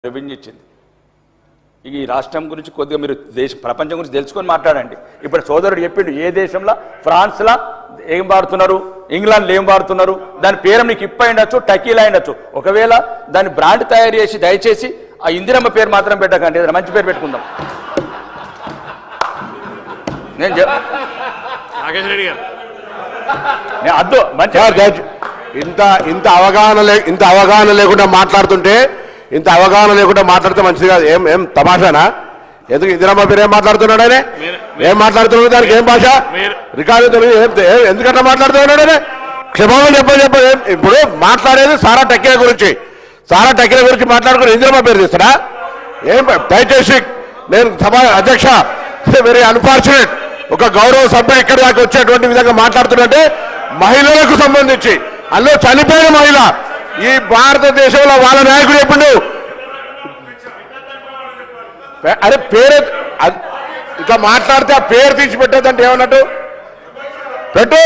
Revenue ఇచ్చింది. ఈ రాష్ట్రం గురించి కొద్దిగా మీరు ప్రపంచం గురించి తెలుసుకొని మాట్లాడండి. ఇప్పుడు సోదరుడు చెప్పిండు ఏ దేశంలో ఫ్రాన్స్లో ఏం వాడుతున్నారు, ఇంగ్లాండ్లో ఏం వాడుతున్నారు, దాని పేరు మీకు ఇప్ప ఉండొచ్చు, టకీలా ఉండొచ్చు. ఒకవేళ దాని బ్రాండ్ తయారు చేసి దయచేసి ఆ ఇందిరమ్మ పేరు మాత్రం పెట్టకండి, ఏదైనా మంచి పేరు పెట్టుకుందాం. నేను అద్దు మంచి ఇంత అవగాహన లేకుండా మాట్లాడుతుంటే మంచిది కాదు. ఏం తమాషానా? ఎందుకు ఇందిరమ్మ పేరు ఏం మాట్లాడుతున్నాడు ఆయన? ఏం మాట్లాడుతున్నాడు? దానికి ఏం భాష రికార్డు ఎందుకంటే మాట్లాడుతున్నాడు ఆయన? క్షమాపణ చెప్ప ఇప్పుడు మాట్లాడేది సారా టక్కిల గురించి మాట్లాడుకుని ఇందిరమ్మ పేరు తీస్తాడా? ఏం దయచేసి నేను సభ అధ్యక్ష, వెరీ అన్ఫార్చునేట్, ఒక గౌరవ సభ్యుడు ఇక్కడి దాకా వచ్చేటువంటి విధంగా మాట్లాడుతున్నట్టే మహిళలకు సంబంధించి, అందులో చనిపోయిన మహిళ ఈ భారతదేశంలో వాళ్ళ నాయకుడు ఎప్పుడు అరే పేరు ఇట్లా మాట్లాడితే ఆ పేరు తీసి పెట్టేదంటే ఏమన్నట్టు? పెట్టు.